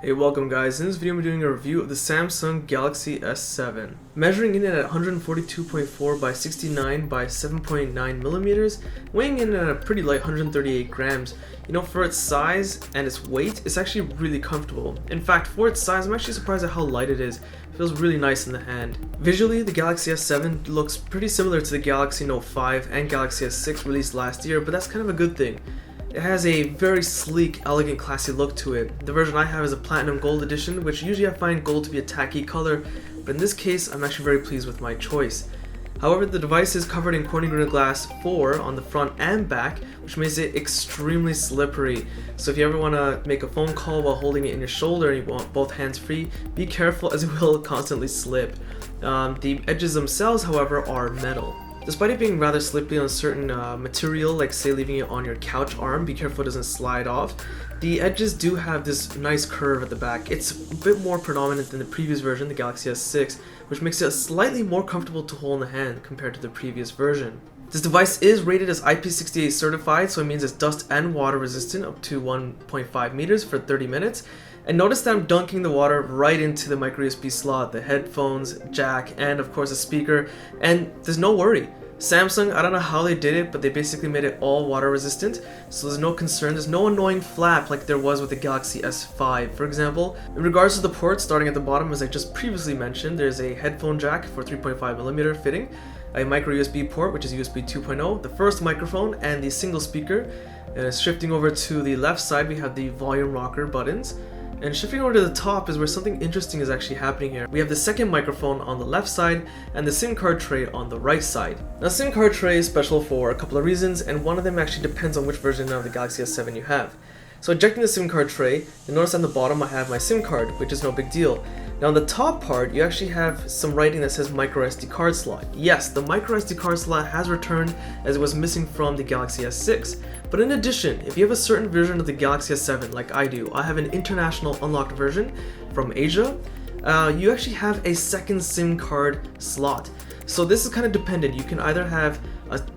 Hey, welcome guys. In this video I'm doing a review of the Samsung Galaxy S7. Measuring in at 142.4 by 69 by 7.9 millimeters, weighing in at a pretty light 138 grams. You know, for its size and its weight, it's actually really comfortable. In fact, for its size, I'm actually surprised at how light it is. It feels really nice in the hand. Visually, the Galaxy S7 looks pretty similar to the Galaxy Note 5 and Galaxy S6 released last year, but that's kind of a good thing. It has a very sleek, elegant, classy look to it. The version I have is a Platinum Gold edition, which usually I find gold to be a tacky color, but in this case I'm actually very pleased with my choice. However, the device is covered in Corning Gorilla Glass 4 on the front and back, which makes it extremely slippery. So if you ever want to make a phone call while holding it in your shoulder and you want both hands free, be careful as it will constantly slip. The edges themselves, however, are metal. Despite it being rather slippery on certain material, like say leaving it on your couch arm, be careful it doesn't slide off. The edges do have this nice curve at the back. It's a bit more predominant than the previous version, the Galaxy S6, which makes it slightly more comfortable to hold in the hand compared to the previous version. This device is rated as IP68 certified, so it means it's dust and water resistant up to 1.5 meters for 30 minutes. And notice that I'm dunking the water right into the micro USB slot, the headphones, jack, and of course a speaker, and there's no worry. Samsung, I don't know how they did it, but they basically made it all water resistant, so there's no concern, there's no annoying flap like there was with the Galaxy S5, for example. In regards to the ports, starting at the bottom, as I just previously mentioned, there's a headphone jack for 3.5mm fitting, a micro USB port, which is USB 2.0, the first microphone, and the single speaker. Shifting over to the left side, we have the volume rocker buttons. And shifting over to the top is where something interesting is actually happening here. We have the second microphone on the left side and the SIM card tray on the right side. Now, SIM card tray is special for a couple of reasons, and one of them actually depends on which version of the Galaxy S7 you have. So ejecting the SIM card tray, you'll notice on the bottom I have my SIM card, which is no big deal. Now on the top part, you actually have some writing that says micro SD card slot. Yes, the micro SD card slot has returned as it was missing from the Galaxy S6. But in addition, if you have a certain version of the Galaxy S7 like I do, I have an international unlocked version from Asia, you actually have a second SIM card slot. So this is kind of dependent. You can either have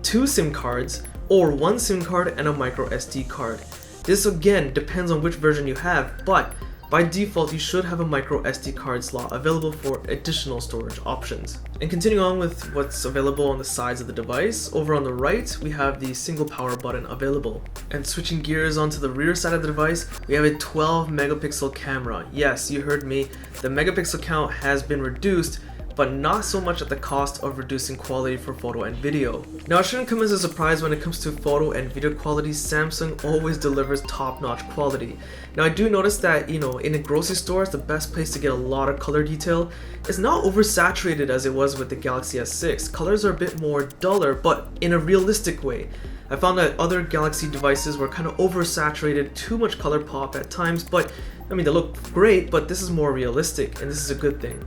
two SIM cards or one SIM card and a micro SD card. This again depends on which version you have, but by default you should have a micro SD card slot available for additional storage options. And continuing on with what's available on the sides of the device, over on the right we have the single power button available. And switching gears onto the rear side of the device, we have a 12 megapixel camera. Yes, you heard me, the megapixel count has been reduced, but not so much at the cost of reducing quality for photo and video. Now, it shouldn't come as a surprise when it comes to photo and video quality. Samsung always delivers top-notch quality. Now, I do notice that, you know, in a grocery store, it's the best place to get a lot of color detail. It's not oversaturated as it was with the Galaxy S6. Colors are a bit more duller, but in a realistic way. I found that other Galaxy devices were kind of oversaturated, too much color pop at times, but I mean, they look great, but this is more realistic, and this is a good thing.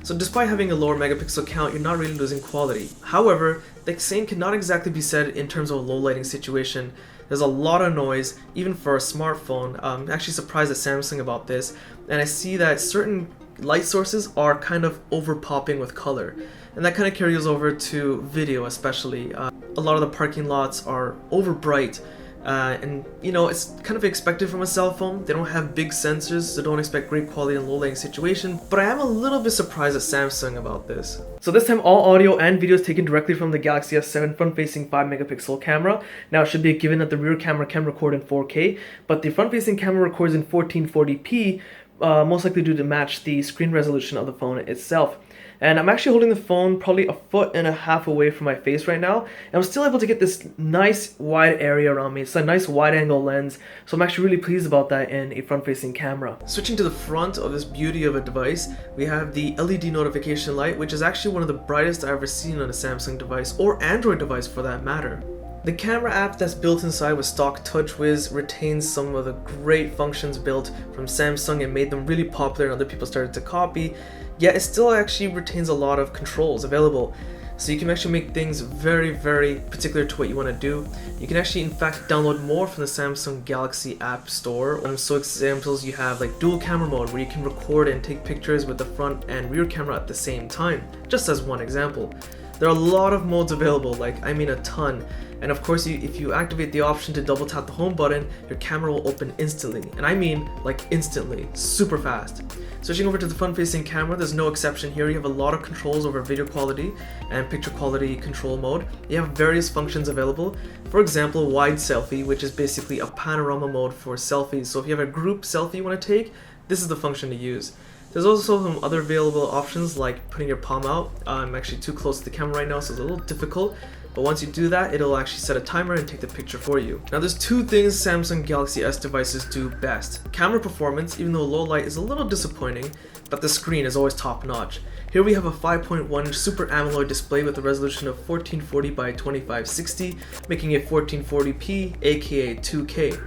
So despite having a lower megapixel count, you're not really losing quality. However, the same cannot exactly be said in terms of a low lighting situation. There's a lot of noise, even for a smartphone. I'm actually surprised at Samsung about this, and I see that certain light sources are kind of over popping with color. And that kind of carries over to video especially. A lot of the parking lots are over bright. And you know, it's kind of expected from a cell phone. They don't have big sensors, so don't expect great quality in low lighting situation. But I am a little bit surprised at Samsung about this. So this time all audio and video is taken directly from the Galaxy S7 front-facing 5 megapixel camera. Now it should be given that the rear camera can record in 4K, but the front-facing camera records in 1440p, most likely due to match the screen resolution of the phone itself. And I'm actually holding the phone probably 1.5 feet away from my face right now, and I'm still able to get this nice wide area around me. It's a nice wide angle lens, so I'm actually really pleased about that in a front-facing camera. Switching to the front of this beauty of a device, we have the LED notification light, which is actually one of the brightest I've ever seen on a Samsung device, or Android device for that matter. The camera app that's built inside with stock TouchWiz retains some of the great functions built from Samsung and made them really popular and other people started to copy, yet it still actually retains a lot of controls available. So you can actually make things very, very particular to what you want to do. You can actually in fact download more from the Samsung Galaxy App Store. So examples you have like dual camera mode where you can record and take pictures with the front and rear camera at the same time, just as one example. There are a lot of modes available, like I mean a ton, And of course, if you activate the option to double tap the home button, your camera will open instantly. And I mean like instantly, super fast. Switching over to the front-facing camera, there's no exception here. You have a lot of controls over video quality and picture quality control mode. You have various functions available. For example, wide selfie, which is basically a panorama mode for selfies. So if you have a group selfie you want to take, this is the function to use. There's also some other available options like putting your palm out. I'm actually too close to the camera right now, so it's a little difficult. But once you do that, it'll actually set a timer and take the picture for you. Now there's two things Samsung Galaxy S devices do best. Camera performance, even though low light is a little disappointing, but the screen is always top notch. Here we have a 5.1 Super AMOLED display with a resolution of 1440 by 2560, making it 1440p, aka 2K.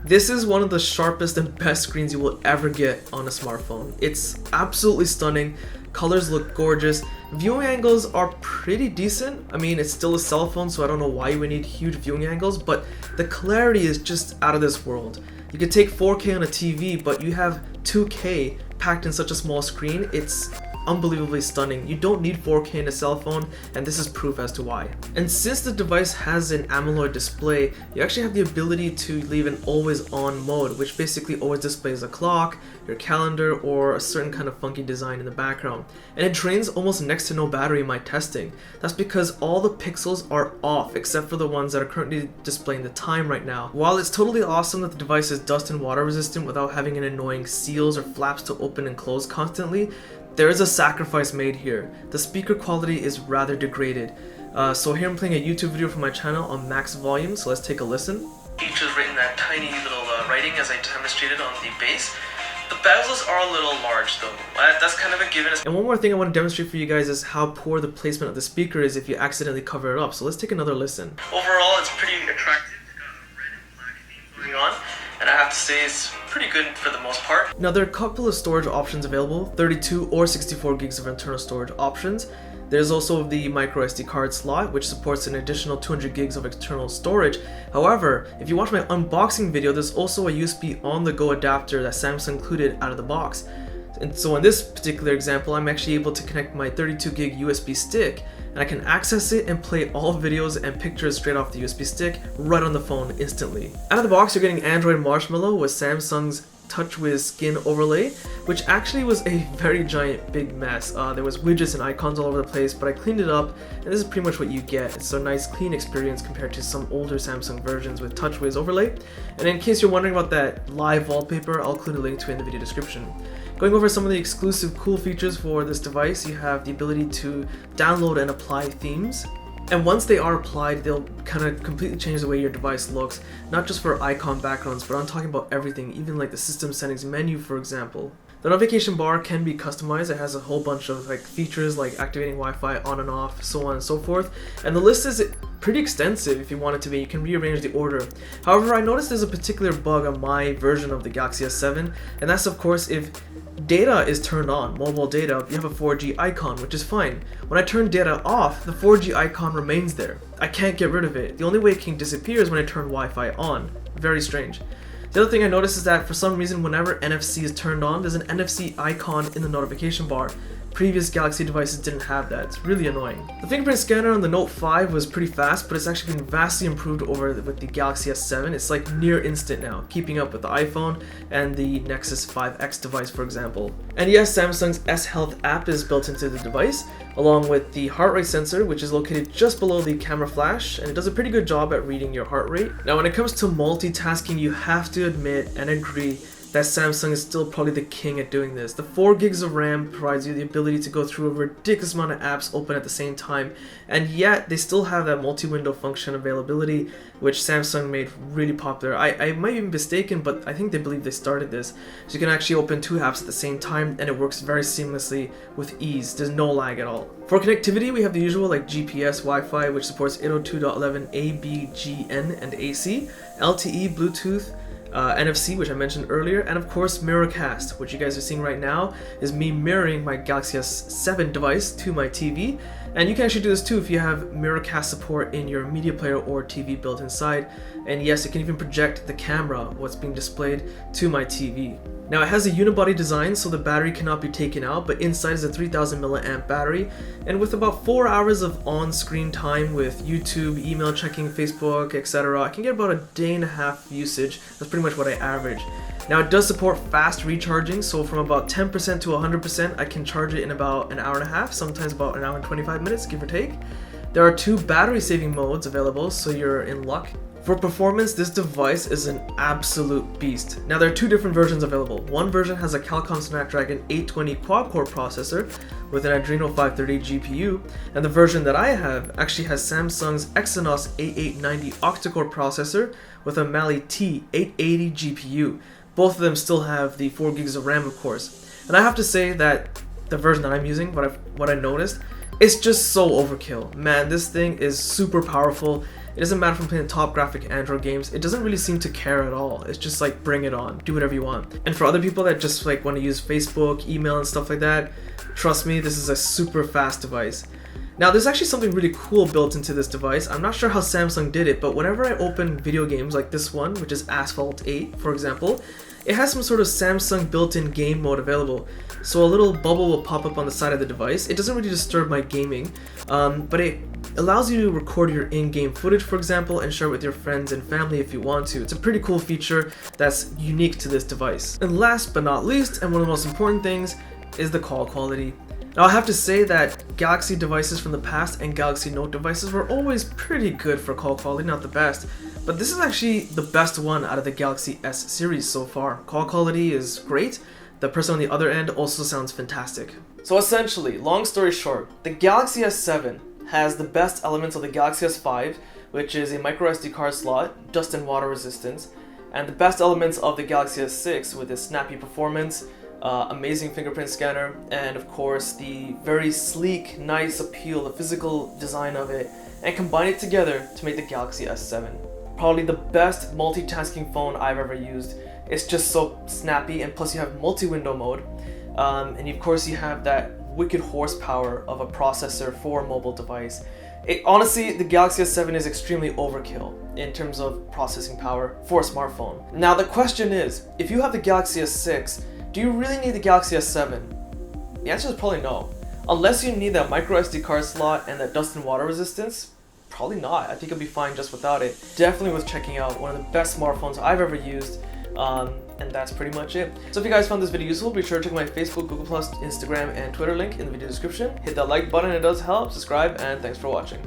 This is one of the sharpest and best screens you will ever get on a smartphone. It's absolutely stunning, colors look gorgeous, viewing angles are pretty decent. I mean, it's still a cell phone, so I don't know why you would need huge viewing angles, but the clarity is just out of this world. You could take 4K on a TV, but you have 2K packed in such a small screen. It's unbelievably stunning. You don't need 4K in a cell phone, and this is proof as to why. And since the device has an AMOLED display, you actually have the ability to leave an always on mode, which basically always displays a clock, your calendar, or a certain kind of funky design in the background. And it drains almost next to no battery in my testing. That's because all the pixels are off except for the ones that are currently displaying the time right now. While it's totally awesome that the device is dust and water resistant without having an annoying seals or flaps to open and close constantly, there is a sacrifice made here. The speaker quality is rather degraded. So here I'm playing a YouTube video from my channel on max volume, so let's take a listen. Features written that tiny little writing as I demonstrated on the base. The bezels are a little large though. That's kind of a given. And one more thing I want to demonstrate for you guys is how poor the placement of the speaker is if you accidentally cover it up. So let's take another listen. Overall, it's pretty attractive. It's got a red and black theme going on. And I have to say it's pretty good for the most part. Now there are a couple of storage options available, 32 or 64 gigs of internal storage options. There's also the micro SD card slot, which supports an additional 200 gigs of external storage. However, if you watch my unboxing video, there's also a USB on-the-go adapter that Samsung included out of the box. And so in this particular example, I'm actually able to connect my 32 gig USB stick, and I can access it and play all videos and pictures straight off the USB stick right on the phone instantly. Out of the box, you're getting Android Marshmallow with Samsung's TouchWiz skin overlay, which actually was a very giant big mess. There was widgets and icons all over the place, but I cleaned it up, and this is pretty much what you get. It's a nice clean experience compared to some older Samsung versions with TouchWiz overlay. And in case you're wondering about that live wallpaper, I'll include a link to it in the video description. Going over some of the exclusive cool features for this device, you have the ability to download and apply themes. And once they are applied, they'll kind of completely change the way your device looks, not just for icon backgrounds, but I'm talking about everything, even like the system settings menu, for example. The notification bar can be customized. It has a whole bunch of features like activating Wi-Fi on and off, so on and so forth. And the list is pretty extensive if you want it to be. You can rearrange the order. However, I noticed there's a particular bug on my version of the Galaxy S7, and that's of course if data is turned on, mobile data, you have a 4G icon, which is fine. When I turn data off, the 4G icon remains there. I can't get rid of it. The only way it can disappear is when I turn Wi-Fi on. Very strange. The other thing I noticed is that for some reason, whenever NFC is turned on, there's an NFC icon in the notification bar. Previous Galaxy devices didn't have that. It's really annoying. The fingerprint scanner on the Note 5 was pretty fast, but it's actually been vastly improved over with the Galaxy S7. It's like near instant now, keeping up with the iPhone and the Nexus 5X device, for example. And yes, Samsung's S Health app is built into the device, along with the heart rate sensor, which is located just below the camera flash, and it does a pretty good job at reading your heart rate. Now, when it comes to multitasking, you have to admit and agree that Samsung is still probably the king at doing this. The 4 gigs of RAM provides you the ability to go through a ridiculous amount of apps open at the same time, and yet they still have that multi-window function availability, which Samsung made really popular. I might be mistaken, but I think they believe they started this. So you can actually open 2 apps at the same time, and it works very seamlessly with ease. There's no lag at all. For connectivity, we have the usual like GPS, Wi-Fi, which supports 802.11a, b, g, n, and AC, LTE, Bluetooth, NFC, which I mentioned earlier, and of course Mirrorcast, which you guys are seeing right now is me mirroring my Galaxy S7 device to my TV. And you can actually do this too if you have Mirrorcast support in your media player or TV built inside. And yes, it can even project the camera, what's being displayed, to my TV. Now it has a unibody design, so the battery cannot be taken out, but inside is a 3000 milliamp battery, and with about 4 hours of on-screen time with YouTube, email checking, Facebook, etc., I can get about a day and a half usage. That's pretty much what I average. Now it does support fast recharging, so from about 10% to 100% I can charge it in about an hour and a half, sometimes about an hour and 25 minutes, give or take. There are 2 battery saving modes available, so you're in luck. For performance, this device is an absolute beast. Now there are 2 different versions available. One version has a Qualcomm Snapdragon 820 quad-core processor with an Adreno 530 GPU, and the version that I have actually has Samsung's Exynos 8890 octa-core processor with a Mali T880 GPU. Both of them still have the 4 gigs of RAM, of course. And I have to say that the version that I'm using, what I noticed, it's just so overkill. Man, this thing is super powerful. It doesn't matter if I'm playing top graphic Android games, it doesn't really seem to care at all. It's just like, bring it on, do whatever you want. And for other people that just like want to use Facebook, email and stuff like that, trust me, this is a super fast device. Now there's actually something really cool built into this device. I'm not sure how Samsung did it, but whenever I open video games like this one, which is Asphalt 8 for example, it has some sort of Samsung built-in game mode available. So a little bubble will pop up on the side of the device. It doesn't really disturb my gaming, but it allows you to record your in-game footage, for example, and share it with your friends and family if you want to. It's a pretty cool feature that's unique to this device. And last but not least, and one of the most important things, is the call quality. Now I have to say that Galaxy devices from the past and Galaxy Note devices were always pretty good for call quality, not the best. But this is actually the best one out of the Galaxy S series so far. Call quality is great. The person on the other end also sounds fantastic. So essentially, long story short, the Galaxy S7 has the best elements of the Galaxy S5, which is a micro SD card slot, dust and water resistance, and the best elements of the Galaxy S6 with its snappy performance, amazing fingerprint scanner, and of course the very sleek, nice appeal, the physical design of it, and combine it together to make the Galaxy S7. Probably the best multitasking phone I've ever used. It's just so snappy, and plus you have multi-window mode, and of course you have that wicked horsepower of a processor for a mobile device. Honestly, the Galaxy S7 is extremely overkill in terms of processing power for a smartphone. Now the question is, if you have the Galaxy S6, do you really need the Galaxy S7? The answer is probably no. Unless you need that micro SD card slot and that dust and water resistance, probably not. I think it'll be fine just without it. Definitely worth checking out. One of the best smartphones I've ever used. And that's pretty much it. So if you guys found this video useful, be sure to check my Facebook, Google+, Instagram, and Twitter link in the video description. Hit that like button, it does help. Subscribe, and thanks for watching.